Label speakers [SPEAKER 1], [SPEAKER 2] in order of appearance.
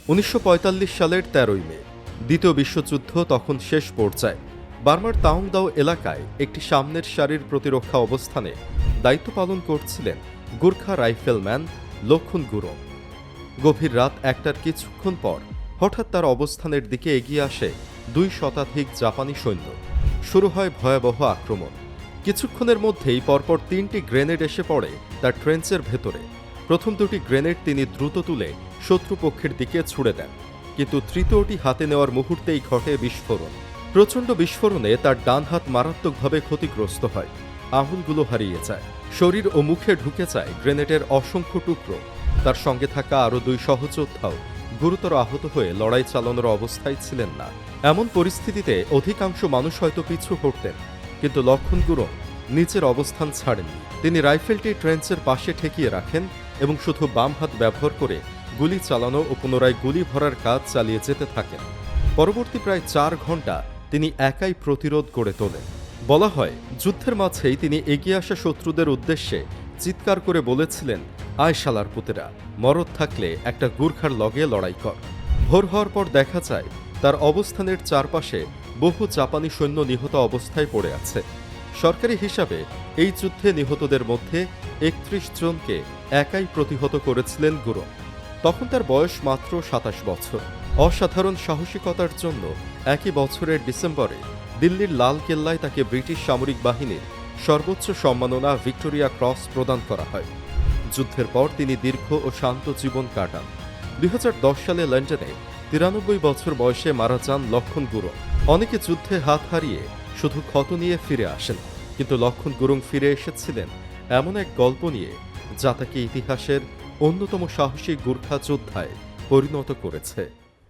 [SPEAKER 1] 1945 সালের 13ই মে দ্বিতীয় বিশ্বযুদ্ধ তখন শেষ পর্যায়ে বার্মার তাওংদাও এলাকায় একটি সামনের সারির প্রতিরক্ষা অবস্থানে দায়িত্ব পালন করছিলেন গুর্খা রাইফেলম্যান লক্ষণ গুরুং। গভীর রাত 1টার কিছুক্ষণ পর হঠাৎ তার অবস্থানের দিকে এগিয়ে আসে 2 শতাধিক জাপানি সৈন্য। শুরু হয় ভয়াবহ আক্রমণ। কিছুক্ষণের মধ্যেই পরপর 3টি গ্রেনেড এসে পড়ে তার ট্রেঞ্চের ভেতরে। প্রথম 2টি গ্রেনেড তিনি দ্রুত তুলে শত্রুপক্ষের দিকে ছুড়ে দেন, কিন্তু তৃতীয়টি হাতে নেওয়ার মুহূর্তেই ঘটে বিস্ফোরণ। প্রচণ্ড বিস্ফোরণে তার ডান হাত মারাত্মকভাবে ক্ষতিগ্রস্ত হয়, আঙুলগুলো হারিয়ে যায়, শরীর ও মুখে ঢুকে যায় গ্রেনেডের অসংখ্য টুকরো। তার সঙ্গে থাকা আরও 2 সহযোদ্ধাও গুরুতর আহত হয়ে লড়াই চালানোর অবস্থায় ছিলেন না। এমন পরিস্থিতিতে অধিকাংশ মানুষ হয়তো পিছু হটতেন, কিন্তু লক্ষণ গুরুং নিচের অবস্থান ছাড়েননি। তিনি রাইফেলটি ট্রেঞ্চের পাশে ঠেকিয়ে রাখেন এবং শুধু বাম হাত ব্যবহার করে গুলি চালানো ও পুনরায় গুলি ভরার কাজ চালিয়ে যেতে থাকেন। পরবর্তী প্রায় 4 ঘণ্টা তিনি একাই প্রতিরোধ গড়ে তোলেন। বলা হয়, যুদ্ধের মাঝেই তিনি এগিয়ে আসা শত্রুদের উদ্দেশ্যে চিৎকার করে বলেছিলেন, আয় শালার পুতেরা, মরদ থাকলে একটা গুর্খার লগে লড়াই কর। ভোর হওয়ার পর দেখা যায় তার অবস্থানের চারপাশে বহু জাপানি সৈন্য নিহত অবস্থায় পড়ে আছে। সরকারি হিসাবে এই যুদ্ধে নিহতদের মধ্যে 31 জনকে একাই প্রতিহত করেছিলেন গুরুং। তখন তার বয়স মাত্র 27 বছর। অসাধারণ সাহসিকতার জন্য একই বছরের ডিসেম্বরে দিল্লির লাল কেল্লায় তাকে ব্রিটিশ সামরিক বাহিনীর সর্বোচ্চ সম্মাননা ভিক্টোরিয়া ক্রস প্রদান করা হয়। যুদ্ধের পর তিনি দীর্ঘ ও শান্ত জীবন কাটান। 2010 সালে লন্ডনে 93 বছর বয়সে মারা যান লক্ষণ গুরুং। অনেকে যুদ্ধে হাত হারিয়ে শুধু ক্ষত নিয়ে ফিরে আসেন, কিন্তু লক্ষণ গুরুং ফিরে এসেছিলেন এমন এক গল্প নিয়ে যা তাকে ইতিহাসের অন্যতম সাহসী গুর্খা যোদ্ধায় পরিণত করেছে।